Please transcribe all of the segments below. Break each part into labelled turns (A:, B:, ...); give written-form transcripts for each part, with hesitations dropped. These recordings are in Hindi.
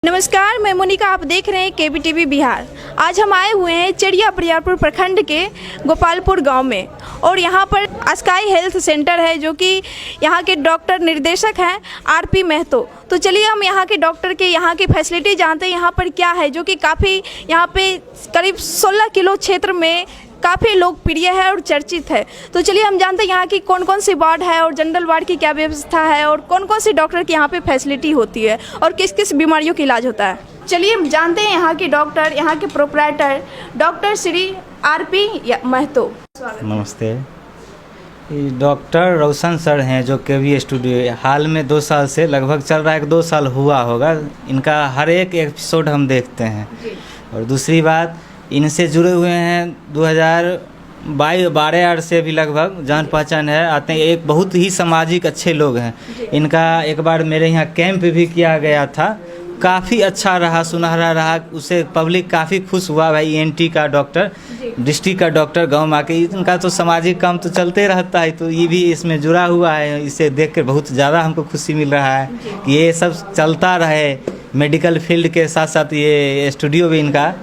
A: नमस्कार, मैं मोनिका। आप देख रहे हैं केबीटीवी बिहार। आज हम आए हुए हैं चरिया बरियारपुर प्रखंड के गोपालपुर गांव में और यहां पर स्काई हेल्थ सेंटर है जो कि यहां के डॉक्टर निर्देशक हैं आरपी महतो। तो चलिए हम यहां के डॉक्टर के यहां की फैसिलिटी जानते हैं यहां पर क्या है, जो कि काफ़ी यहां पे करीब 16 किलो क्षेत्र में काफ़ी लोकप्रिय है और चर्चित है। तो चलिए हम जानते हैं यहाँ की कौन कौन सी वार्ड है और जनरल वार्ड की क्या व्यवस्था है और कौन कौन सी डॉक्टर की यहाँ पे फैसिलिटी होती है और किस किस बीमारियों का इलाज होता है। चलिए हम जानते हैं यहाँ की डॉक्टर, यहाँ के proprietor doctor Shri RP Mahato.
B: नमस्ते। डॉक्टर रोशन सर हैं जो केवी स्टूडियो हाल में 2 साल से लगभग चल रहा है, 2 साल हुआ होगा। इनका हर एक एपिसोड हम देखते हैं। और दूसरी बात, इनसे जुड़े हुए हैं 2012 से भी लगभग जान पहचान है, आते हैं। एक बहुत ही सामाजिक अच्छे लोग हैं। इनका एक बार मेरे यहाँ कैंप भी किया गया था, काफ़ी अच्छा रहा, सुनहरा रहा। उससे पब्लिक काफ़ी खुश हुआ। भाई एनटी का डॉक्टर, डिस्ट्रिक्ट का डॉक्टर गांव में आके, इनका तो सामाजिक काम तो चलते रहता है, तो ये भी इसमें जुड़ा हुआ है। इसे देख कर बहुत ज़्यादा हमको खुशी मिल रहा है कि ये सब चलता रहे। मेडिकल फील्ड के साथ साथ ये स्टूडियो भी इनका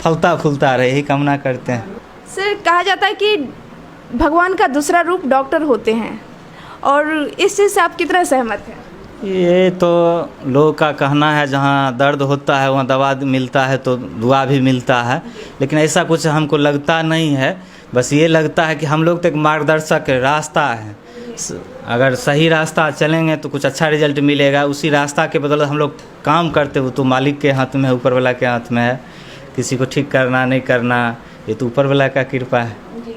B: फलता फूलता रहे, यही कामना करते हैं।
A: सर, कहा जाता है कि भगवान का दूसरा रूप डॉक्टर होते हैं, और इस चीज़ से आप कितना सहमत हैं?
B: ये तो लोगों का कहना है, जहाँ दर्द होता है वहाँ दवा मिलता है तो दुआ भी मिलता है, लेकिन ऐसा कुछ हमको लगता नहीं है। बस ये लगता है कि हम लोग तो एक मार्गदर्शक रास्ता है, अगर सही रास्ता चलेंगे तो कुछ अच्छा रिजल्ट मिलेगा। उसी रास्ता के बदौलत हम लोग काम करते हो तो मालिक के हाथ में है, ऊपर वाला के हाथ में है। किसी को ठीक करना नहीं करना ये तो ऊपर वाला का कृपा है।
A: जी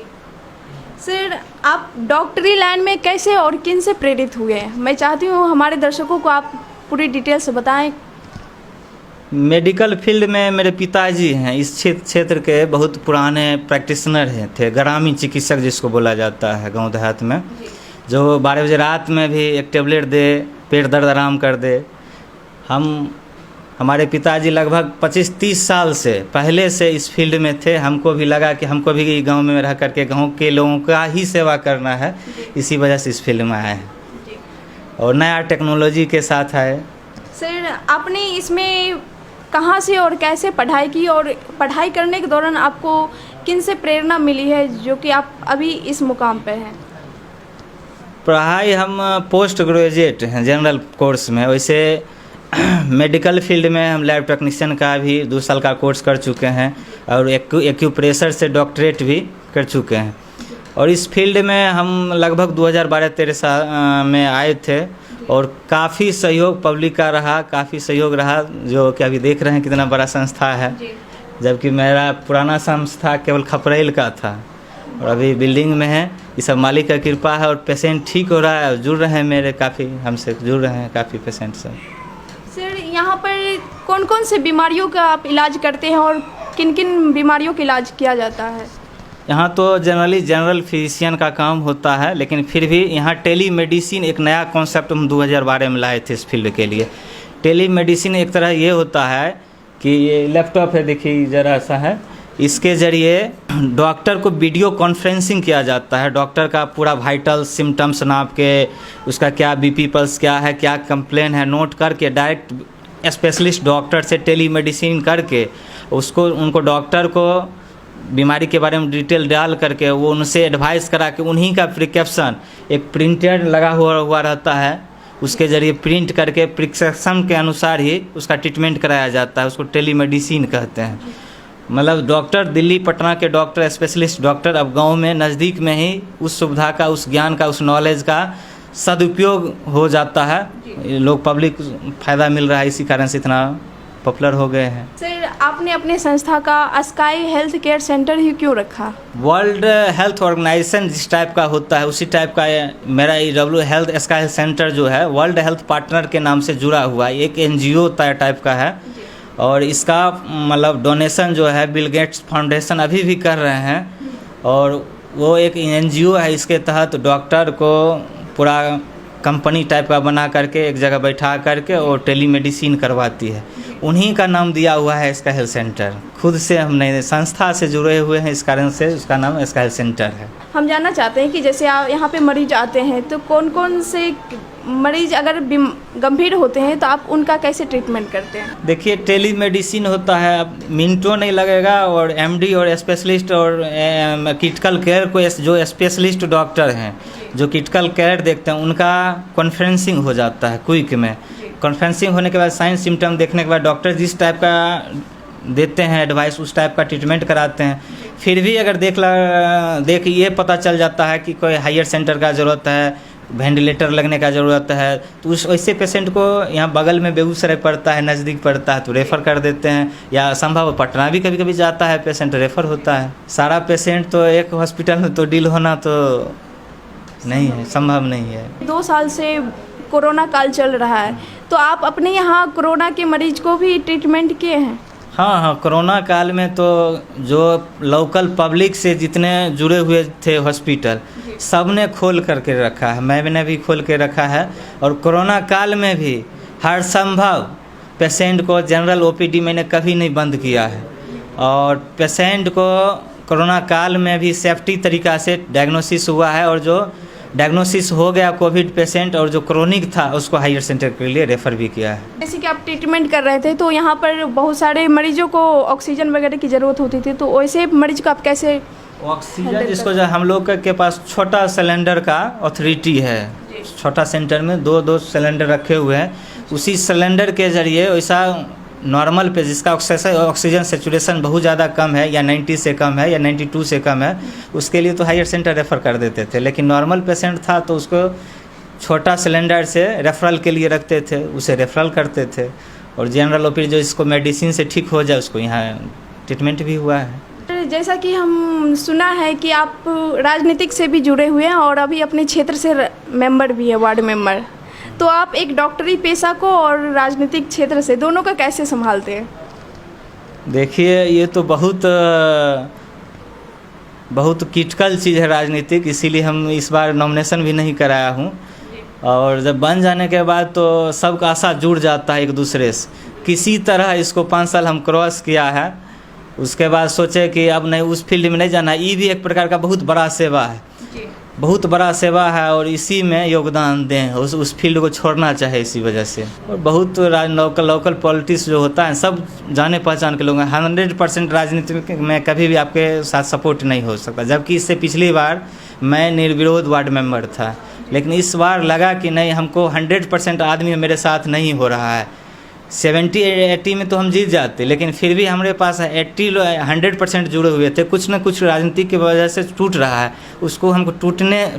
A: सर, आप डॉक्टरी लाइन में कैसे और किन से प्रेरित हुए हैं? मैं चाहती हूँ हमारे दर्शकों को आप पूरी डिटेल से बताएं।
B: मेडिकल फील्ड में मेरे पिताजी हैं, इस क्षेत्र के बहुत पुराने प्रैक्टिशनर हैं, थे ग्रामीण चिकित्सक जिसको बोला जाता है गांव देहात में, जो 12 बजे रात में भी एक टेबलेट दे, पेट दर्द आराम कर दे। हमारे पिताजी लगभग 25-30 साल से पहले से इस फील्ड में थे। हमको भी लगा कि हमको भी गांव में रह करके गांव के लोगों का ही सेवा करना है, इसी वजह से इस फील्ड में आए हैं और नया टेक्नोलॉजी के साथ आए।
A: सर, आपने इसमें कहाँ से और कैसे पढ़ाई की, और पढ़ाई करने के दौरान आपको किन से प्रेरणा मिली है जो कि आप अभी इस मुकाम पे हैं?
B: पढ़ाई हम पोस्ट ग्रेजुएट हैं जनरल कोर्स में। वैसे मेडिकल फील्ड में हम लैब टेक्नीशियन का भी 2 साल का कोर्स कर चुके हैं और एक्यूप्रेशर से डॉक्टरेट भी कर चुके हैं। और इस फील्ड में हम लगभग 2012-13 में आए थे और काफ़ी सहयोग पब्लिक का रहा, काफ़ी सहयोग रहा, जो कि अभी देख रहे हैं कितना बड़ा संस्था है। जबकि मेरा पुराना संस्था केवल खपरेल का था और अभी बिल्डिंग में है। ये सब मालिक का कृपा है और पेशेंट ठीक हो रहा है और जुड़ रहे हैं, मेरे काफ़ी हमसे जुड़ रहे हैं काफ़ी पेशेंट सब।
A: सर, यहाँ पर कौन कौन से बीमारियों का आप इलाज करते हैं और किन किन बीमारियों का इलाज किया जाता है?
B: यहाँ तो जनरल फिजिशियन का काम होता है, लेकिन फिर भी यहाँ टेली मेडिसिन एक नया कॉन्सेप्ट हम 2012 में लाए थे इस फील्ड के लिए। टेली मेडिसिन एक तरह ये होता है कि ये लैपटॉप है, देखिए ज़रा सा है, इसके ज़रिए डॉक्टर को वीडियो कॉन्फ्रेंसिंग किया जाता है। डॉक्टर का पूरा वाइटल सिम्टम्स नाप के, उसका क्या बीपी पल्स क्या है, क्या कंप्लेन है, नोट करके डायरेक्ट स्पेशलिस्ट डॉक्टर से टेली मेडिसिन करके उनको डॉक्टर को बीमारी के बारे में डिटेल डाल करके वो उनसे एडवाइस करा के उन्हीं का प्रिस्क्रिप्शन एक प्रिंटेड लगा हुआ रहता है, उसके ज़रिए प्रिंट करके प्रिस्क्रिप्शन के अनुसार ही उसका ट्रीटमेंट कराया जाता है। उसको टेली मेडिसिन कहते हैं। मतलब डॉक्टर दिल्ली पटना के डॉक्टर, स्पेशलिस्ट डॉक्टर अब गांव में नज़दीक में ही उस सुविधा का, उस ज्ञान का, उस नॉलेज का सदुपयोग हो जाता है। लोग पब्लिक फ़ायदा मिल रहा है, इसी कारण से इतना पॉपुलर हो गए हैं।
A: सर, आपने अपने संस्था का स्काई हेल्थ केयर सेंटर ही क्यों रखा?
B: वर्ल्ड हेल्थ ऑर्गेनाइजेशन जिस टाइप का होता है उसी टाइप का मेरा W health sky health centre जो है वर्ल्ड हेल्थ पार्टनर के नाम से जुड़ा हुआ है, एक NGO टाइप का है। और इसका मतलब डोनेशन जो है बिल गेट्स फाउंडेशन अभी भी कर रहे हैं, और वो एक NGO है। इसके तहत डॉक्टर को पूरा कंपनी टाइप का बना करके एक जगह बैठा करके और टेलीमेडिसिन करवाती है। उन्हीं का नाम दिया हुआ है इसका हेल्थ सेंटर। खुद से हम नहीं, संस्था से जुड़े हुए हैं, इस कारण से उसका नाम इसका हेल्थ सेंटर है।
A: हम जानना चाहते हैं कि जैसे आप यहाँ पे मरीज आते हैं तो कौन कौन से मरीज अगर गंभीर होते हैं तो आप उनका कैसे ट्रीटमेंट करते हैं?
B: देखिए, टेली मेडिसिन होता है, अब मिनटों नहीं लगेगा और एमडी और स्पेशलिस्ट और क्रिटिकल केयर को जो स्पेशलिस्ट डॉक्टर हैं जो क्रिटिकल केयर देखते हैं उनका कॉन्फ्रेंसिंग हो जाता है क्विक में। कॉन्फ्रेंसिंग होने के बाद साइन सिम्टम देखने के बाद डॉक्टर जिस टाइप का देते हैं एडवाइस उस टाइप का ट्रीटमेंट कराते हैं। फिर भी अगर देख ये पता चल जाता है कि कोई हायर सेंटर का ज़रूरत है, वेंटिलेटर लगने का ज़रूरत है, तो उस ऐसे पेशेंट को यहाँ बगल में बेगूसराय पड़ता है, नज़दीक पड़ता है तो रेफ़र कर देते हैं, या संभव पटना भी कभी कभी जाता है पेशेंट, रेफ़र होता है। सारा पेशेंट तो एक हॉस्पिटल में तो डील होना तो नहीं है, संभव नहीं है।
A: 2 साल से कोरोना काल चल रहा है, तो आप अपने यहाँ कोरोना के मरीज को भी ट्रीटमेंट किए हैं?
B: हाँ, कोरोना काल में तो जो लोकल पब्लिक से जितने जुड़े हुए थे हॉस्पिटल सब ने खोल करके रखा है, मैंने भी खोल के रखा है। और कोरोना काल में भी हर संभव पेशेंट को जनरल ओपीडी मैंने कभी नहीं बंद किया है, और पेशेंट को कोरोना काल में भी सेफ्टी तरीक़ा से डायग्नोसिस हुआ है, और जो डायग्नोसिस हो गया कोविड पेशेंट और जो क्रोनिक था उसको हायर सेंटर के लिए रेफ़र भी किया है।
A: जैसे कि आप ट्रीटमेंट कर रहे थे तो यहाँ पर बहुत सारे मरीजों को ऑक्सीजन वगैरह की ज़रूरत होती थी, तो वैसे मरीज को आप कैसे
B: ऑक्सीजन जिसको जो हम लोग के पास छोटा सिलेंडर का अथॉरिटी है, छोटा सेंटर में 2-2 सिलेंडर रखे हुए हैं, उसी सिलेंडर के ज़रिए वैसा नॉर्मल पे जिसका ऑक्सीजन सेचुरेशन बहुत ज़्यादा कम है या 90 से कम है या 92 से कम है, उसके लिए तो हायर सेंटर रेफ़र कर देते थे। लेकिन नॉर्मल पेशेंट था तो उसको छोटा सिलेंडर से रेफरल के लिए रखते थे, उसे रेफरल करते थे, और जनरल ओपीडी जो इसको मेडिसिन से ठीक हो जाए उसको यहाँ ट्रीटमेंट भी हुआ है।
A: जैसा कि हम सुना है कि आप राजनीतिक से भी जुड़े हुए हैं और अभी अपने क्षेत्र से मेंबर भी है, वार्ड मेंबर, तो आप एक डॉक्टरी पेशा को और राजनीतिक क्षेत्र से दोनों का कैसे संभालते हैं?
B: देखिए, ये तो बहुत क्रिटिकल चीज़ है राजनीतिक, इसीलिए हम इस बार नॉमिनेशन भी नहीं कराया हूँ। और जब बन जाने के बाद तो सबका आशा जुड़ जाता है एक दूसरे से। किसी तरह इसको 5 साल हम क्रॉस किया है, उसके बाद सोचे कि अब नहीं, उस फील्ड में नहीं जाना। ये भी एक प्रकार का बहुत बड़ा सेवा है, बहुत बड़ा सेवा है, और इसी में योगदान दें, उस फील्ड को छोड़ना चाहे इसी वजह से। और बहुत लोकल पॉलिटिक्स जो होता है सब जाने पहचान के लोग हैं। 100% राजनीति में कभी भी आपके साथ सपोर्ट नहीं हो सकता, जबकि इससे पिछली बार मैं निर्विरोध वार्ड मेंबर था। लेकिन इस बार लगा कि नहीं, हमको 100% आदमी मेरे साथ नहीं हो रहा है। 70-80 में तो हम जीत जाते, लेकिन फिर भी हमारे पास 100% जुड़े हुए थे। कुछ न कुछ राजनीति की वजह से टूट रहा है, उसको हमको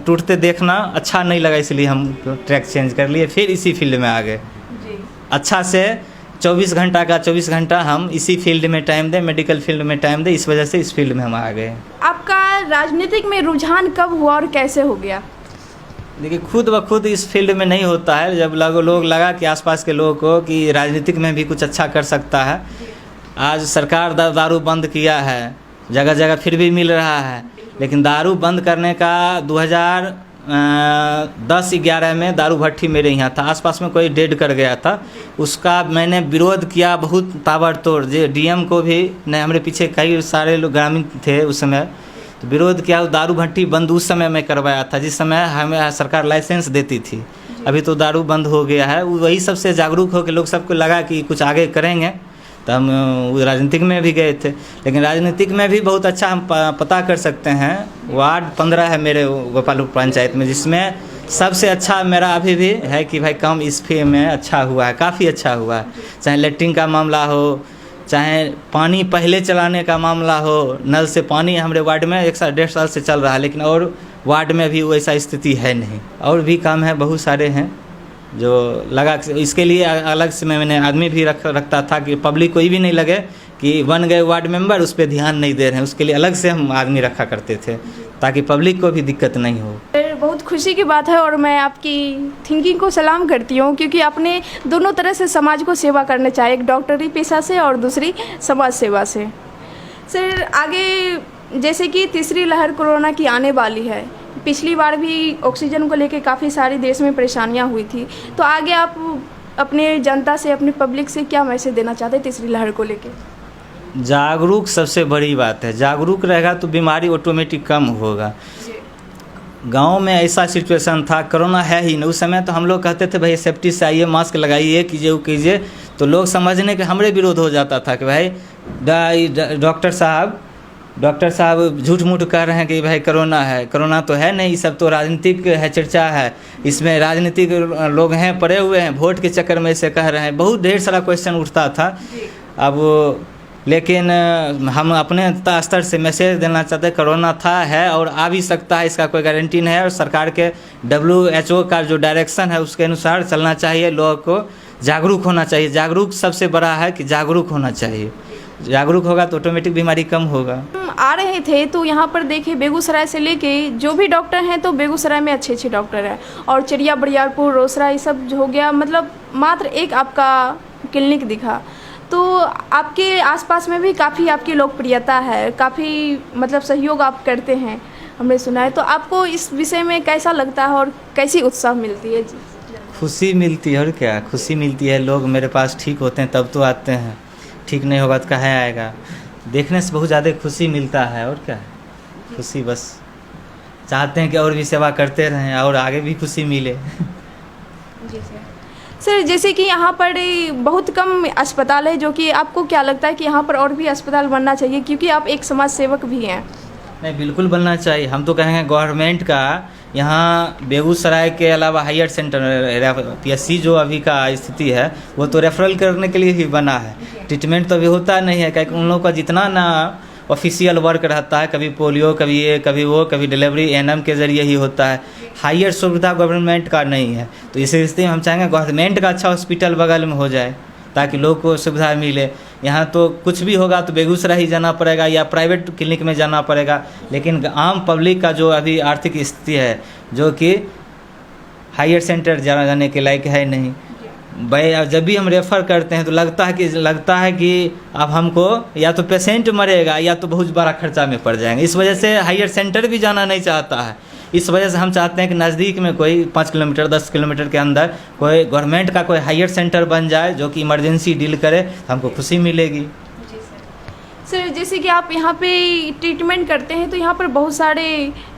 B: टूटते देखना अच्छा नहीं लगा, इसलिए हम ट्रैक चेंज कर लिए, फिर इसी फील्ड में आ गए। अच्छा से 24 घंटा का 24 घंटा हम इसी फील्ड में टाइम दें, मेडिकल फील्ड में टाइम दें, इस वजह से इस फील्ड में हम आ गए।
A: आपका राजनीतिक में रुझान कब हुआ और कैसे हो गया?
B: देखिए, खुद ब खुद इस फील्ड में नहीं होता है। जब लोग लगा कि आसपास के लोगों को कि राजनीतिक में भी कुछ अच्छा कर सकता है। आज सरकार दारू बंद किया है, जगह जगह फिर भी मिल रहा है, लेकिन दारू बंद करने का 2010-11 में दारू भट्टी मेरे यहाँ था, आसपास में कोई डेड कर गया था, उसका मैंने विरोध किया बहुत ताबड़तोड़। जो डीएम को भी नहीं, हमारे पीछे कई सारे लोग ग्रामीण थे उस समय, तो विरोध किया। दारू भट्टी बंद उस समय मैं करवाया था, जिस समय हमें सरकार लाइसेंस देती थी। अभी तो दारू बंद हो गया है। वही सबसे जागरूक हो के लोग सबको लगा कि कुछ आगे करेंगे, तो हम राजनीतिक में भी गए थे। लेकिन राजनीतिक में भी बहुत अच्छा हम पता कर सकते हैं। वार्ड 15 है मेरे गोपालपुर पंचायत में, जिसमें सबसे अच्छा मेरा अभी भी है कि भाई काम इस फील्ड में अच्छा हुआ है, काफ़ी अच्छा हुआ है। चाहे लेटरिन का मामला हो, चाहे पानी पहले चलाने का मामला हो, नल से पानी हमारे वार्ड में 1-1.5 साल से चल रहा है, लेकिन और वार्ड में भी वैसा स्थिति है नहीं। और भी काम है, बहुत सारे हैं जो लगा। इसके लिए अलग से मैंने आदमी भी रखता था कि पब्लिक कोई भी नहीं लगे कि बन गए वार्ड मेंबर, उस पर ध्यान नहीं दे रहे हैं, उसके लिए अलग से हम आदमी रखा करते थे ताकि पब्लिक को भी दिक्कत नहीं हो।
A: बहुत खुशी की बात है और मैं आपकी थिंकिंग को सलाम करती हूँ, क्योंकि आपने दोनों तरह से समाज को सेवा करना चाहिए, एक डॉक्टरी पेशा से और दूसरी समाज सेवा से। सर, आगे जैसे कि तीसरी लहर कोरोना की आने वाली है, पिछली बार भी ऑक्सीजन को लेकर काफ़ी सारी देश में परेशानियाँ हुई थी, तो आगे आप अपने जनता से, अपनी पब्लिक से क्या मैसेज देना चाहते हैं तीसरी लहर को लेकर?
B: जागरूक सबसे बड़ी बात है। जागरूक रहेगा तो बीमारी ऑटोमेटिक कम होगा। गांव में ऐसा सिचुएशन था, कोरोना है ही नहीं उस समय, तो हम लोग कहते थे भाई सेफ्टी से आइए, मास्क लगाइए, कीजिए वो कीजिए, तो लोग समझने के हमरे विरोध हो जाता था कि भाई डॉक्टर साहब झूठ मूठ कह रहे हैं कि भाई कोरोना है। कोरोना तो है नहीं, सब तो राजनीतिक है, चर्चा है, इसमें राजनीतिक लोग हैं पड़े हुए हैं, वोट के चक्कर में इसे कह रहे हैं, बहुत ढेर सारा क्वेश्चन उठता था। अब लेकिन हम अपने स्तर से मैसेज देना चाहते हैं, कोरोना था, है और आ भी सकता है, इसका कोई गारंटी नहीं है, और सरकार के WHO का जो डायरेक्शन है उसके अनुसार चलना चाहिए, लोगों को जागरूक होना चाहिए। जागरूक सबसे बड़ा है कि जागरूक होना चाहिए, जागरूक होगा तो ऑटोमेटिक बीमारी कम होगा।
A: आ रहे थे तो यहाँ पर देखे बेगूसराय से लेके जो भी डॉक्टर हैं तो बेगूसराय में अच्छे अच्छे डॉक्टर हैं, और चरिया बरियारपुर रोसड़ा ये सब जो हो गया, मतलब मात्र एक आपका क्लिनिक दिखा। तो आपके आसपास में भी काफ़ी आपकी लोकप्रियता है, काफ़ी मतलब सहयोग आप करते हैं, हमने सुना है। तो आपको इस विषय में कैसा लगता है और कैसी उत्साह मिलती है?
B: खुशी मिलती है, और क्या खुशी मिलती है। लोग मेरे पास ठीक होते हैं तब तो आते हैं, ठीक नहीं होगा तो कहाँ आएगा। देखने से बहुत ज़्यादा खुशी मिलता है, और क्या है खुशी, बस चाहते हैं कि और भी सेवा करते रहें और आगे भी खुशी मिले।
A: जी सर, जैसे कि यहाँ पर बहुत कम अस्पताल है, जो कि आपको क्या लगता है कि यहाँ पर और भी अस्पताल बनना चाहिए, क्योंकि आप एक समाज सेवक भी हैं?
B: नहीं, बिल्कुल बनना चाहिए। हम तो कहेंगे गवर्नमेंट का यहाँ बेगूसराय के अलावा हायर सेंटर PSC जो अभी का स्थिति है वो तो रेफरल करने के लिए ही बना है, ट्रीटमेंट तो अभी होता नहीं है, क्योंकि उन लोगों का जितना ना ऑफिशियल वर्क रहता है, कभी पोलियो, कभी ये, कभी वो, कभी डिलीवरी ANM के ज़रिए ही होता है। हायर सुविधा गवर्नमेंट का नहीं है, तो इस स्थिति में हम चाहेंगे गवर्नमेंट का अच्छा हॉस्पिटल बगल में हो जाए ताकि लोग को सुविधा मिले। यहाँ तो कुछ भी होगा तो बेगूसराय ही जाना पड़ेगा या प्राइवेट क्लिनिक में जाना पड़ेगा, लेकिन आम पब्लिक का जो अभी आर्थिक स्थिति है जो कि हायर सेंटर जाने के लायक है नहीं। भाई जब भी हम रेफ़र करते हैं तो लगता है कि अब हमको या तो पेशेंट मरेगा या तो बहुत बड़ा खर्चा में पड़ जाएंगे। इस वजह से हायर सेंटर भी जाना नहीं चाहता है। इस वजह से हम चाहते हैं कि नज़दीक में कोई 5 किलोमीटर 10 किलोमीटर के अंदर कोई गवर्नमेंट का कोई हायर सेंटर बन जाए जो कि इमरजेंसी डील करे, तो हमको खुशी मिलेगी।
A: सर, जैसे कि आप यहाँ पे ट्रीटमेंट करते हैं तो यहाँ पर बहुत सारे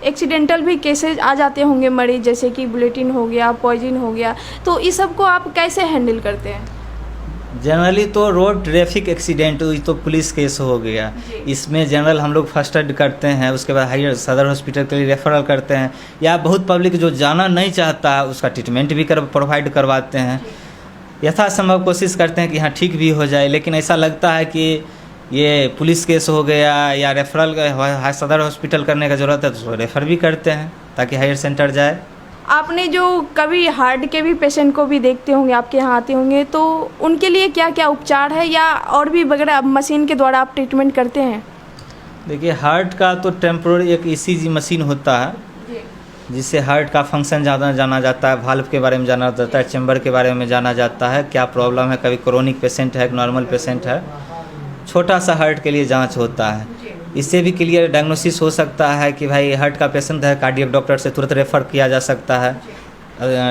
A: एक्सीडेंटल भी केसेज आ जाते होंगे मरीज, जैसे कि बुलेटिन हो गया, पॉइजन हो गया, तो इस सब को आप कैसे हैंडल करते हैं?
B: जनरली तो रोड ट्रैफिक एक्सीडेंट तो पुलिस केस हो गया, इसमें जनरल हम लोग फर्स्ट एड करते हैं, उसके बाद हायर सदर हॉस्पिटल के लिए रेफरल करते हैं, या बहुत पब्लिक जो जाना नहीं चाहता है उसका ट्रीटमेंट भी प्रोवाइड करवाते हैं। यथासंभव कोशिश करते हैं कि हाँ ठीक भी हो जाए, लेकिन ऐसा लगता है कि ये पुलिस केस हो गया या रेफरल सदर हॉस्पिटल करने का ज़रूरत है तो रेफ़र भी करते हैं ताकि हायर सेंटर जाए।
A: आपने जो कभी हार्ट के भी पेशेंट को भी देखते होंगे, आपके यहाँ आते होंगे, तो उनके लिए क्या क्या उपचार है या और भी वगैरह मशीन के द्वारा आप ट्रीटमेंट करते हैं?
B: देखिए, हार्ट का तो टेम्पोररी एक ECG मशीन होता है जिससे हार्ट का फंक्शन ज़्यादा जाना जाता है, वाल्व के बारे में जाना जाता है, चैम्बर के बारे में जाना जाता है, क्या प्रॉब्लम है, कभी क्रोनिक पेशेंट है, नॉर्मल पेशेंट है। छोटा सा हार्ट के लिए जांच होता है, इससे भी क्लियर डायग्नोसिस हो सकता है कि भाई हार्ट का पेशेंट है, कार्डियक डॉक्टर से तुरंत रेफ़र किया जा सकता है।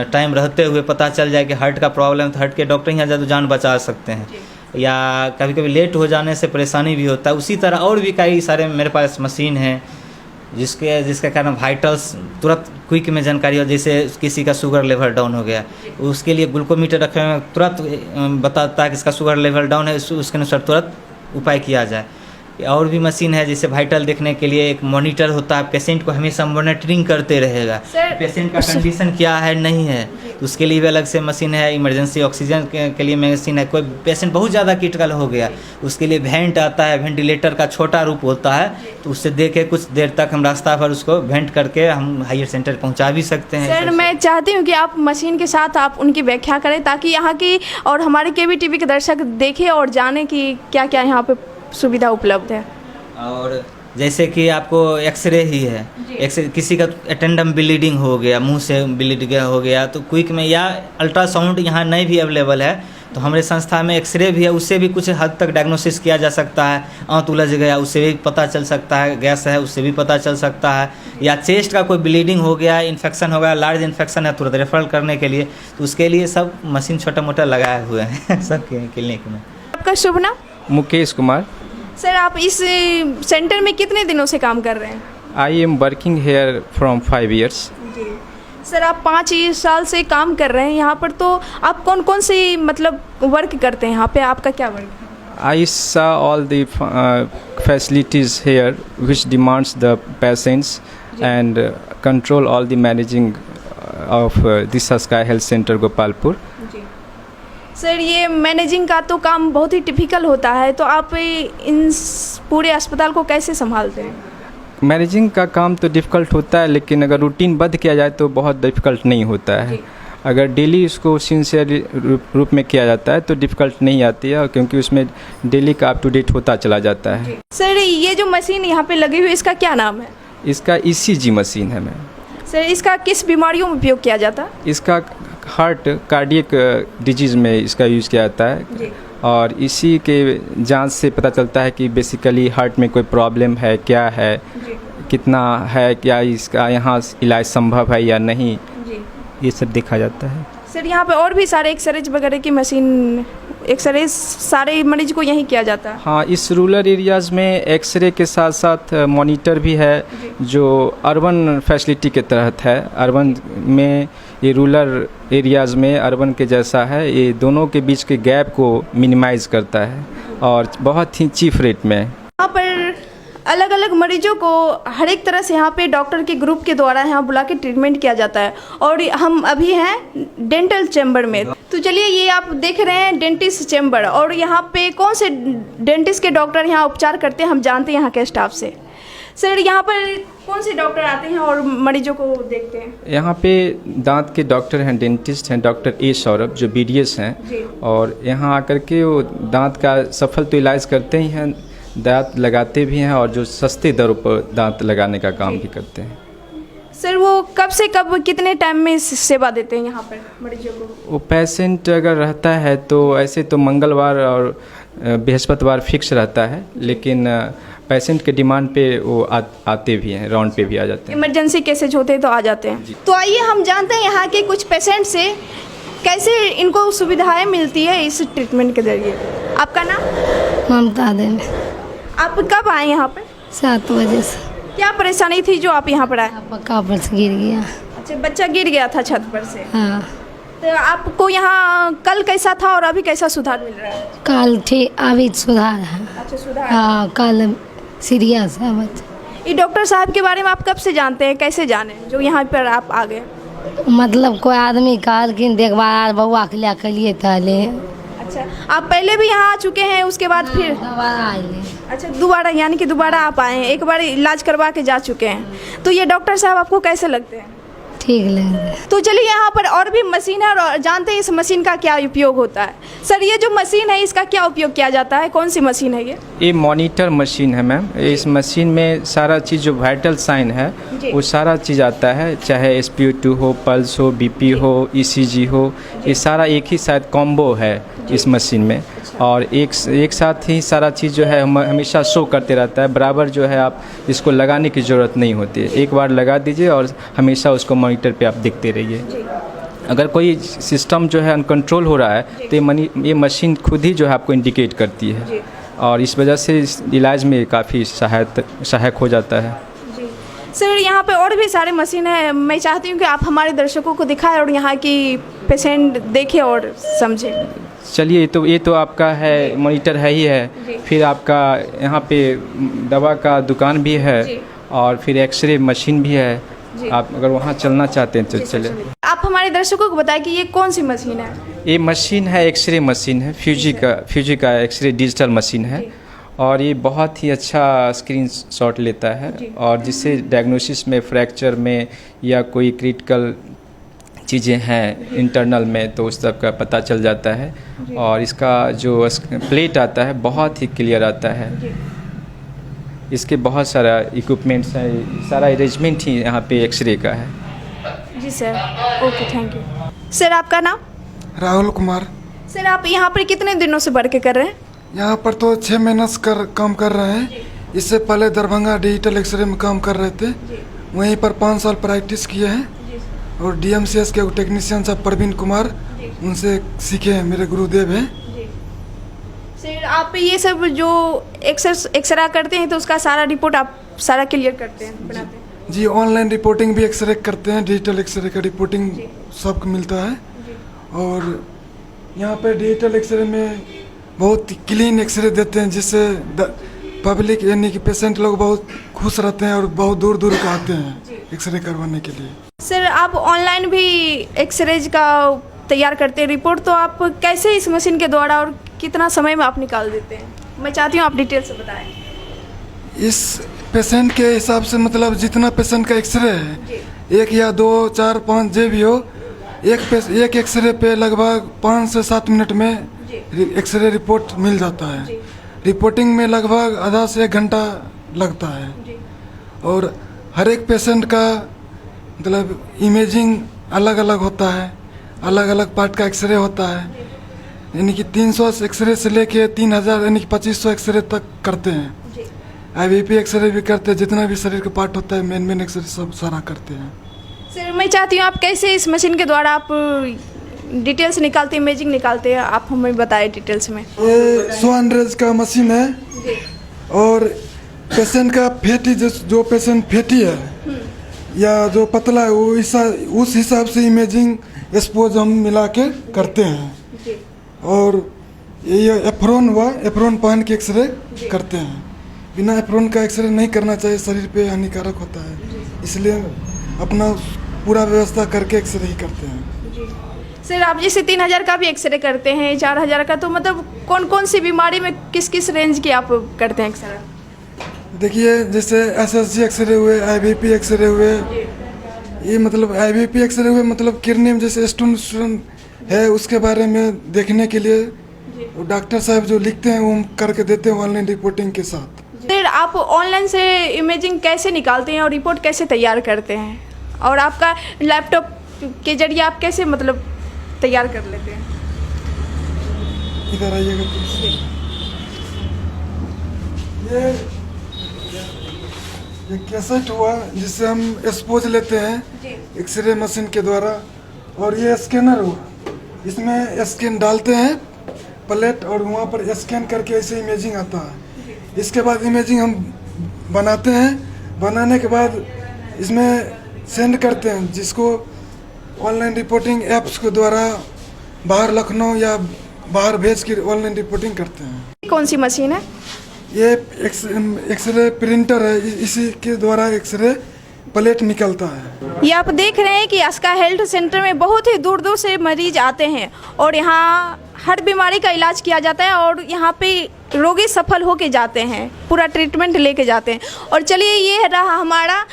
B: टाइम रहते हुए पता चल जाए कि हार्ट का प्रॉब्लम, तो हार्ट के डॉक्टर यहाँ जाकर जान बचा सकते हैं, या कभी कभी लेट हो जाने से परेशानी भी होता है। उसी तरह और भी कई सारे मेरे पास मशीन है जिसके कारण वाइटल्स तुरंत क्विक में जानकारी हो, जैसे किसी का शुगर लेवल डाउन हो गया, उसके लिए ग्लूकोमीटर रखे हुए तुरंत बताता है कि इसका शुगर लेवल डाउन है, उसके अनुसार तुरंत उपाय किया जाए। और भी मशीन है जैसे वाइटल देखने के लिए एक मॉनिटर होता है, पेशेंट को हमेशा मॉनिटरिंग करते रहेगा, पेशेंट का कंडीशन क्या है नहीं है, तो उसके लिए भी अलग से मशीन है। इमरजेंसी ऑक्सीजन के लिए मशीन है, कोई पेशेंट बहुत ज़्यादा क्रिटिकल हो गया उसके लिए वेंट आता है, वेंटिलेटर का छोटा रूप होता है, तो उससे देखे कुछ देर तक हम रास्ता पर उसको वेंट करके हम हायर सेंटर पहुंचा भी सकते हैं।
A: सर, मैं चाहती हूं कि आप मशीन के साथ आप उनकी व्याख्या करें ताकि यहाँ की और हमारे KBTV के दर्शक देखें और जाने कि क्या क्या यहाँ पे सुविधा उपलब्ध है।
B: और जैसे कि आपको एक्सरे ही है, एक्सरे किसी का एटेंडम ब्लीडिंग हो गया, मुंह से ब्लीड हो गया, तो क्विक में, या अल्ट्रासाउंड यहाँ नहीं भी अवेलेबल है तो हमारे संस्था में एक्सरे भी है, उससे भी कुछ हद तक डायग्नोसिस किया जा सकता है। आंत उलझ गया उससे भी पता चल सकता है, गैस है उससे भी पता चल सकता है, या चेस्ट का कोई ब्लीडिंग हो गया, इन्फेक्शन हो गया, लार्ज इन्फेक्शन है, तुरंत रेफरल करने के लिए, तो उसके लिए सब मशीन छोटा मोटा लगाए हुए हैं सब क्लिनिक में।
A: आपका शुभ नाम?
C: मुकेश कुमार।
A: सर, आप इस सेंटर में कितने दिनों से काम कर रहे हैं?
C: I am working here from 5 years.
A: जी सर, आप 5 साल से काम कर रहे हैं यहाँ पर, तो आप कौन कौन से मतलब वर्क करते हैं यहाँ पे, आपका क्या वर्क है?
C: I saw all the facilities here which demands the patients and control all the managing of this Sky Health Center Gopalpur.
A: Ji sir, ये मैनेजिंग का तो काम बहुत ही टिपिकल होता है, तो आप इन पूरे अस्पताल को कैसे संभालते हैं?
C: मैनेजिंग का काम तो डिफ़िकल्ट होता है, लेकिन अगर रूटीन बद्ध किया जाए तो बहुत डिफ़िकल्ट नहीं होता है। अगर डेली इसको सिंसियर रूप में किया जाता है तो डिफ़िकल्ट नहीं आती है, और क्योंकि उसमें डेली का अप टू डेट होता चला जाता है।
A: सर, ये जो मशीन यहाँ पे लगी हुई, इसका क्या नाम है?
C: इसका ECG मशीन है मैम।
A: सर, इसका किस बीमारियों में उपयोग किया जाता है?
C: इसका हार्ट कार्डियक डिजीज़ में इसका यूज़ किया जाता है, और इसी के जांच से पता चलता है कि बेसिकली हार्ट में कोई प्रॉब्लम है, क्या है, कितना है, क्या इसका यहाँ इलाज संभव है या नहीं, ये सब देखा जाता है।
A: सर, यहाँ पे और भी सारे एक्सरे वगैरह की मशीन, एक्सरे सारे मरीज को यहीं किया जाता है?
C: हाँ, इस रूरल एरियाज़ में एक्सरे के साथ साथ मॉनिटर भी है, जो अर्बन फैसिलिटी के तहत है। अर्बन में ये रूरल एरियाज़ में अर्बन के जैसा है, ये दोनों के बीच के गैप को मिनिमाइज़ करता है और बहुत ही चीप रेट में।
A: यहाँ पर अलग अलग मरीजों को हर एक तरह से यहाँ पे डॉक्टर के ग्रुप के द्वारा यहाँ बुला के ट्रीटमेंट किया जाता है, और हम अभी हैं डेंटल चैम्बर में। तो चलिए, ये आप देख रहे हैं डेंटिस्ट चैम्बर, और यहाँ पे कौन से डेंटिस्ट के डॉक्टर यहाँ उपचार करते हैं हम जानते हैं यहाँ के स्टाफ से। सर, यहाँ पर कौन से डॉक्टर आते हैं और मरीजों को देखते हैं?
C: यहाँ पे दांत के डॉक्टर हैं, डेंटिस्ट हैं, डॉक्टर ए सौरभ जो BDS हैं, और यहाँ आकर के वो दांत का सफल तो इलाज करते ही हैं, दांत लगाते भी हैं, और जो सस्ते दरों पर दांत लगाने का काम भी करते हैं।
A: सर, वो कब से कब कितने टाइम में सेवा देते हैं यहाँ पर मरीजों को?
C: वो पेशेंट अगर रहता है तो ऐसे तो मंगलवार और बृहस्पतिवार फिक्स रहता है, लेकिन पेशेंट के डिमांड पे वो आते भी हैं, राउंड पे भी आ जाते हैं।
A: इमरजेंसी केसेज होते हैं तो आ जाते हैं। तो आइए हम जानते हैं यहाँ के कुछ पेशेंट से कैसे इनको सुविधाएं मिलती है इस ट्रीटमेंट के जरिए। आपका नाम?
D: ममता देवी।
A: आप कब आए यहाँ पर?
D: 7 बजे से।
A: क्या परेशानी थी जो आप यहाँ पर आए?
D: पक्का पर से गिर गया।
A: अच्छा, बच्चा गिर गया था छत पर से।
D: हाँ।
A: तो आपको यहाँ कल कैसा था और अभी कैसा सुधार मिल रहा है?
D: कल ठीक, अभी सुधार है।
A: अच्छा, सुधार।
D: हाँ, कल सीरियस है बच्चा।
A: ये डॉक्टर साहब के बारे में आप कब से जानते हैं, कैसे जाने जो यहाँ पर आप आ गए?
D: मतलब कोई आदमी कहलखिन देखभाल बउआ के लिए कलिए पहले।
A: अच्छा, आप पहले भी यहाँ आ चुके हैं, उसके बाद फिर
D: दोबारा आए?
A: अच्छा, दोबारा, यानी कि दोबारा आप आए हैं, एक बार इलाज करवा के जा चुके हैं। तो ये डॉक्टर साहब आपको कैसे लगते हैं?
D: ठीक लगे।
A: तो चलिए, यहाँ पर और भी मशीन है और जानते हैं इस मशीन का क्या उपयोग होता है। सर, ये जो मशीन है इसका क्या उपयोग किया जाता है, कौन सी मशीन है ये?
C: ये मॉनिटर मशीन है मैम। इस मशीन में सारा चीज़ जो वाइटल साइन है वो सारा चीज़ आता है, चाहे SpO2 हो, पल्स हो, BP हो, ECG हो, ये सारा एक ही शायद कॉम्बो है इस मशीन में, और एक साथ ही सारा चीज़ जो है हमेशा शो करते रहता है। बराबर जो है आप इसको लगाने की ज़रूरत नहीं होती है, एक बार लगा दीजिए और हमेशा उसको मॉनिटर पे आप देखते रहिए। अगर कोई सिस्टम जो है अनकंट्रोल हो रहा है तो ये मशीन खुद ही जो है आपको इंडिकेट करती है, और इस वजह से इस इलाज में काफ़ी सहायक हो जाता है।
A: सर, यहाँ पे और भी सारे मशीन है, मैं चाहती हूँ कि आप हमारे दर्शकों को दिखाएं और यहाँ की पेशेंट देखें और समझें।
C: चलिए, ये तो आपका है, मॉनिटर है ही है, फिर आपका यहाँ पे दवा का दुकान भी है, और फिर एक्सरे मशीन भी है। आप अगर वहाँ चलना चाहते हैं तो चलिए।
A: आप हमारे दर्शकों को बताएं कि ये कौन सी मशीन है?
C: ये मशीन है, एक्सरे मशीन है, फ्यूजी का एक्सरे डिजिटल मशीन है, और ये बहुत ही अच्छा स्क्रीन शॉट लेता है, और जिससे डायग्नोसिस में, फ्रैक्चर में या कोई क्रिटिकल चीज़ें हैं इंटरनल में तो उस सब का पता चल जाता है। और इसका जो प्लेट आता है बहुत ही क्लियर आता है। इसके बहुत सारा इक्विपमेंट्स हैं, सारा अरेंजमेंट ही यहाँ पे एक्सरे का है।
A: जी sir, okay, thank you. Sir, आपका नाम?
E: राहुल कुमार।
A: सर, आप यहाँ पर कितने दिनों से वर्क कर रहे हैं?
E: यहाँ पर तो 6 महीना से काम कर रहे हैं। इससे पहले दरभंगा डिजिटल एक्सरे में काम कर रहे थे, वहीं पर 5 साल प्रैक्टिस किए हैं, और DMCS के टेक्नीशियन साहब प्रवीण कुमार, उनसे सीखे हैं, मेरे गुरुदेव हैं।
A: सर, आप ये सब जो एक्सरा करते हैं तो उसका सारा रिपोर्ट आप सारा क्लियर करते हैं, बनाते हैं?
E: जी, ऑनलाइन रिपोर्टिंग भी एक्सरे करते हैं, डिजिटल एक्सरे का रिपोर्टिंग सबको मिलता है। और यहाँ पे डिजिटल एक्सरे में बहुत क्लीन एक्सरे देते हैं, जिससे पब्लिक यानी कि पेशेंट लोग बहुत खुश रहते हैं और बहुत दूर दूर का आते हैं एक्सरे करवाने के लिए।
A: सर आप ऑनलाइन भी एक्सरेज का तैयार करते हैं रिपोर्ट, तो आप कैसे इस मशीन के द्वारा और कितना समय में आप निकाल देते हैं? मैं चाहती हूँ आप डिटेल से बताएं।
E: इस पेशेंट के हिसाब से मतलब जितना पेशेंट का एक्सरे है, 1 या 2 4 5 जो भी हो, एक एक्सरे पे लगभग 5 से 7 मिनट में एक्सरे रिपोर्ट मिल जाता है। रिपोर्टिंग में लगभग आधा से 1 घंटा लगता है। और हर एक पेशेंट का मतलब इमेजिंग अलग अलग होता है, अलग अलग पार्ट का एक्सरे होता है, यानी कि 300 एक्सरे से लेके 3000 यानी कि 2500 एक्सरे तक करते हैं। IVP एक्सरे भी करते हैं, जितना भी शरीर का पार्ट होता है मेन एक्सरे सब सारा करते हैं।
A: सर मैं चाहती हूँ आप कैसे इस मशीन के द्वारा आप डिटेल्स निकालते हैं, इमेजिंग निकालते हैं, आप हमें बताएं डिटेल्स में।
E: ये 100 का मशीन है और पेशेंट का फैटी जो पेशेंट फैटी है या जो पतला है वो उस हिसाब से इमेजिंग एक्सपोज हम मिला के करते हैं। और ये एप्रोन हुआ, एप्रोन पहन के एक्सरे करते हैं। बिना एप्रोन का एक्सरे नहीं करना चाहिए, शरीर पे हानिकारक होता है, इसलिए अपना पूरा व्यवस्था करके एक्सरे ही करते हैं।
A: सर आप जैसे 3000 का भी एक्सरे करते हैं, 4000 का, तो मतलब कौन कौन सी बीमारी में किस किस रेंज की आप करते हैं एक्सरे?
E: देखिए जैसे SSG एक्सरे हुए, IVP एक्सरे हुए, ये मतलब IVP एक्सरे हुए मतलब किडनी में जैसे स्टोन है उसके बारे में देखने के लिए डॉक्टर साहब जो लिखते हैं वो हम करके देते हैं ऑनलाइन रिपोर्टिंग के साथ।
A: सर आप ऑनलाइन से इमेजिंग कैसे निकालते हैं और रिपोर्ट कैसे तैयार करते हैं, और आपका लैपटॉप के जरिए आप कैसे मतलब तैयार कर लेते हैं?
E: इधर आइएगा प्लीज। ये कैसेट हुआ जिससे हम एक्सपोज लेते हैं एक्सरे मशीन के द्वारा, और ये स्कैनर हुआ, इसमें स्कैन डालते हैं प्लेट और वहाँ पर स्कैन करके ऐसे इमेजिंग आता है। इसके बाद इमेजिंग हम बनाते हैं, बनाने के बाद इसमें सेंड करते हैं, जिसको ऑनलाइन रिपोर्टिंग ऐप्स के द्वारा बाहर लखनऊ या बाहर भेज के ऑनलाइन रिपोर्टिंग करते हैं।
A: कौन सी मशीन है?
E: ये एक्सरे प्रिंटर है, इसी के द्वारा एक्सरे प्लेट निकलता है।
A: ये आप देख रहे हैं कि अस्का हेल्थ सेंटर में बहुत ही दूर दूर से मरीज आते हैं और यहाँ हर बीमारी का इलाज किया जाता है और यहाँ पे रोगी सफल होके जाते हैं, पूरा ट्रीटमेंट लेके जाते हैं। और चलिए ये रहा हमारा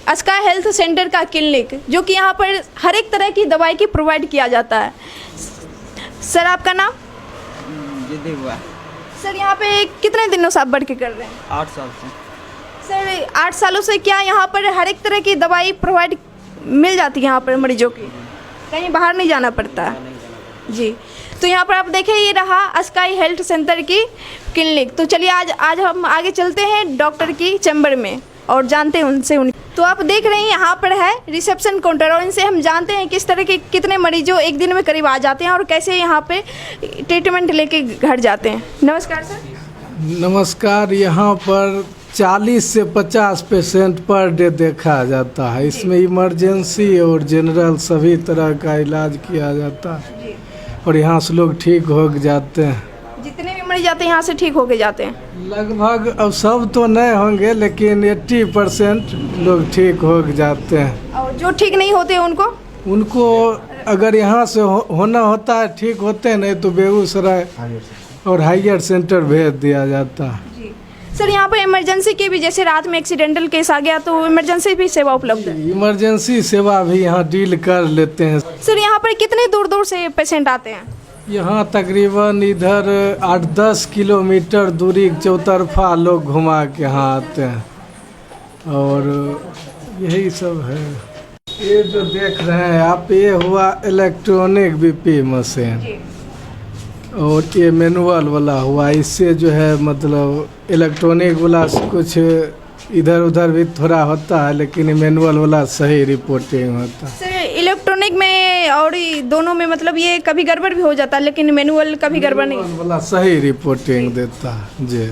A: अस्का हेल्थ सेंटर का क्लिनिक, जो कि यहाँ पर हर एक तरह की दवाई की प्रोवाइड किया जाता है। सर आपका नाम? सर यहाँ पे कितने दिनों से आप बढ़ के कर रहे हैं?
B: 8 साल से।
A: सर 8 सालों से क्या यहाँ पर हर एक तरह की दवाई प्रोवाइड मिल जाती है यहाँ पर मरीजों की, कहीं बाहर नहीं जाना पड़ता? जी, तो यहाँ पर आप देखें ये रहा अस्काई हेल्थ सेंटर की क्लिनिक। तो चलिए आज हम आगे चलते हैं डॉक्टर की चैम्बर में और जानते हैं उनसे तो आप देख रहे हैं यहाँ पर है रिसेप्शन काउंटर, और इनसे हम जानते हैं किस तरह के कितने मरीजों एक दिन में करीब आ जाते हैं और कैसे यहाँ पे ट्रीटमेंट लेके घर जाते हैं। नमस्कार सर।
F: नमस्कार। यहाँ पर 40 से 50 पेशेंट पर डे देखा जाता है। इसमें इमरजेंसी और जनरल सभी तरह का इलाज किया जाता है और यहाँ से लोग ठीक हो जाते हैं।
A: जितने भी मरीज जाते हैं यहाँ से ठीक होके जाते हैं?
F: लगभग, अब सब तो नहीं होंगे लेकिन 80% लोग ठीक हो जाते हैं।
A: और जो ठीक नहीं होते उनको
F: अगर यहाँ से होना होता है ठीक होते हैं, नहीं तो बेगूसराय और हायर सेंटर भेज दिया जाता है।
A: सर यहाँ पर इमरजेंसी के भी, जैसे रात में एक्सीडेंटल केस आ गया तो इमरजेंसी भी सेवा उपलब्ध है?
F: इमरजेंसी सेवा भी यहाँ डील कर लेते हैं।
A: सर यहाँ पर कितने दूर दूर से पेशेंट आते हैं?
F: यहाँ तकरीबन इधर 8-10 किलोमीटर दूरी चौतरफा लोग घुमा के यहाँ आते हैं और यही सब है। ये जो देख रहे हैं आप, ये हुआ इलेक्ट्रॉनिक बीपी मशीन और ये मैनुअल वाला हुआ। इससे जो है मतलब इलेक्ट्रॉनिक वाला कुछ इधर उधर भी थोड़ा होता है, लेकिन मैनुअल वाला सही रिपोर्टिंग होता है।
A: सर इलेक्ट्रॉनिक में और दोनों में मतलब ये कभी गड़बड़ भी हो जाता है, लेकिन मैनुअल कभी गड़बड़ नहीं
F: वाला सही रिपोर्टिंग देता है जी।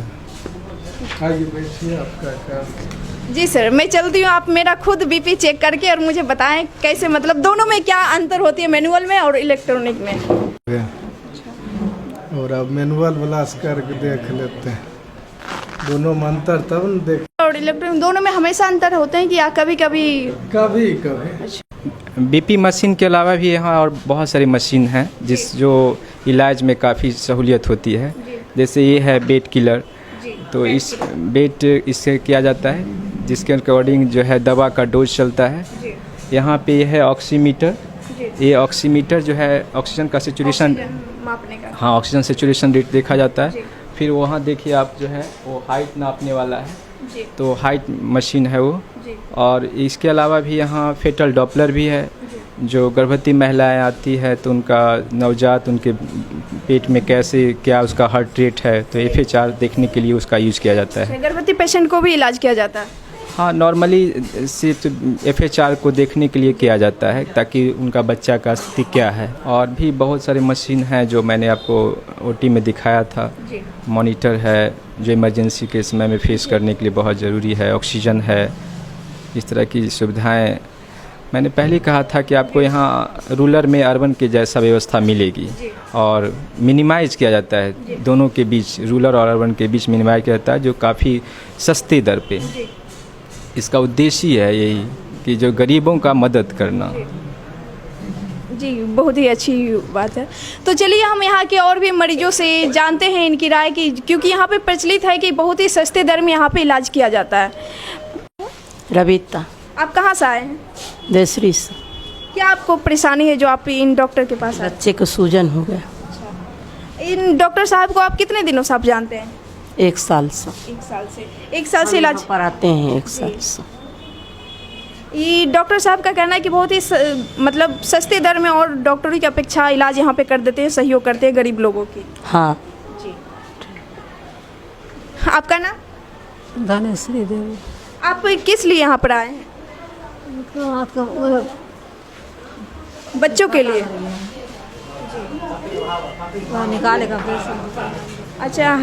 F: आइए बैठिए, आपका काम।
A: जी सर, मैं चलती हूँ, आप मेरा खुद बीपी चेक करके और मुझे बताएं कैसे, मतलब दोनों में क्या अंतर होती है, मैनुअल में और इलेक्ट्रॉनिक में।
F: और अब मैनुअल ब्लास्ट करके देख लेते हैं, दोनों में अंतर तब न देख।
A: और इलेक्ट्रॉनिक दोनों में हमेशा अंतर होते हैं कि या कभी कभी?
F: कभी कभी।
C: बीपी मशीन के अलावा भी यहाँ और बहुत सारी मशीन हैं जो इलाज में काफ़ी सहूलियत होती है। जैसे ये है बेट किलर, तो इस बेट इससे किया जाता है जिसके अकॉर्डिंग जो है दवा का डोज चलता है। यहाँ पे ये है ऑक्सीमीटर, ये ऑक्सीमीटर जो है ऑक्सीजन का सेचुरेशन
A: मापने का।
C: हाँ, ऑक्सीजन सेचुरेशन रेट देखा जाता है। फिर वहाँ देखिए आप जो है वो हाइट नापने वाला है, तो हाइट मशीन है वो। और इसके अलावा भी यहाँ फेटल डॉपलर भी है, जो गर्भवती महिलाएं आती है तो उनका नवजात उनके पेट में कैसे क्या उसका हार्ट रेट है, तो FHR देखने के लिए उसका यूज़ किया जाता है।
A: गर्भवती पेशेंट को भी इलाज किया जाता है?
C: हाँ, नॉर्मली सिर्फ FHR को देखने के लिए किया जाता है ताकि उनका बच्चा का स्थिति क्या है। और भी बहुत सारे मशीन हैं जो मैंने आपको OT में दिखाया था। मॉनिटर है जो इमरजेंसी के समय में फेस करने के लिए बहुत ज़रूरी है, ऑक्सीजन है, इस तरह की सुविधाएं। मैंने पहले कहा था कि आपको यहाँ रूरल में अर्बन के जैसा व्यवस्था मिलेगी और मिनिमाइज़ किया जाता है दोनों के बीच, रूरल और अर्बन के बीच मिनिमाइज़ किया जाता है जो काफ़ी सस्ते दर पे। इसका उद्देश्य है यही कि जो गरीबों का मदद करना।
A: जी, बहुत ही अच्छी बात है। तो चलिए हम यहाँ के और भी मरीजों से जानते हैं इनकी राय की, क्योंकि यहाँ पे प्रचलित है कि बहुत ही सस्ते दर में यहाँ पे इलाज किया जाता है।
G: रविता।
A: आप कहाँ से आए हैं?
G: देसरी से।
A: क्या आपको परेशानी है जो आप इन डॉक्टर के पास आए?
G: बच्चे को सूजन हो गया।
A: इन डॉक्टर साहब को आप कितने दिनों से आप जानते हैं?
G: 1 साल से।
A: 1 साल से इलाज
G: पर आते हैं 1 साल से।
A: ये डॉक्टर साहब का कहना है कि बहुत ही मतलब सस्ते दर में और डॉक्टरों की अपेक्षा इलाज यहाँ पे कर देते हैं, सहयोग करते हैं गरीब लोगों की।
G: हाँ।
A: आपका नाम?
H: धनेश्वरी देवी।
A: आप किस लिए यहाँ पर आए हैं? बच्चों के लिए।
H: निकाले का।
A: अच्छा,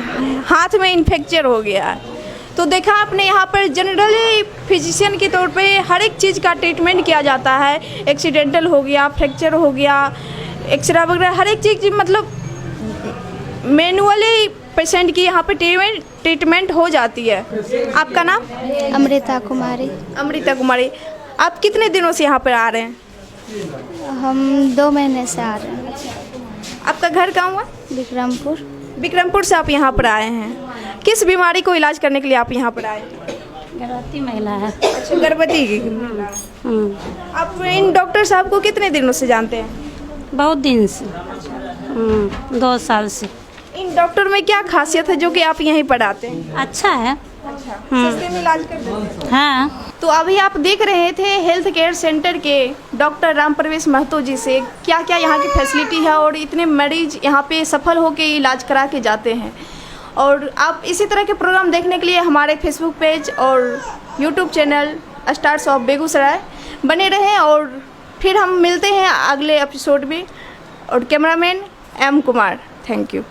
A: हाथ में इन्फेक्चर हो गया है। तो देखा आपने, यहाँ पर जनरली फिजिशियन के तौर पे हर एक चीज़ का ट्रीटमेंट किया जाता है। एक्सीडेंटल हो गया, फ्रैक्चर हो गया, एक्सरे वगैरह हर एक चीज़, मतलब मैनुअली पेशेंट की यहाँ पे ट्रीटमेंट हो जाती है। आपका नाम?
I: अमृता कुमारी।
A: अमृता कुमारी, आप कितने दिनों से यहाँ पर आ रहे हैं?
I: हम 2 महीने से आ रहे हैं।
A: आपका घर कहाँ हुआ?
I: विक्रमपुर।
A: विक्रमपुर से आप यहाँ पर आए हैं, किस बीमारी को इलाज करने के लिए आप यहाँ पर आए?
H: गर्भवती महिला है।
A: अच्छा, गर्भवती की। आप इन डॉक्टर साहब को कितने दिनों से जानते हैं?
H: बहुत दिन से। 2 साल से।
A: इन डॉक्टर में क्या खासियत है जो कि आप यहीं पर आते हैं?
H: अच्छा है।
A: सस्ते में इलाज कर देते हैं।
H: हाँ।
A: तो अभी आप देख रहे थे हेल्थ केयर सेंटर के डॉक्टर राम प्रवेश महतो जी से क्या क्या यहाँ की फैसिलिटी है और इतने मरीज यहाँ पे सफल होकर इलाज करा के जाते हैं। और आप इसी तरह के प्रोग्राम देखने के लिए हमारे फेसबुक पेज और YouTube channel stars of Begusarai बने रहें। और फिर हम मिलते हैं अगले एपिसोड में। और cameraman M Kumar, thank you.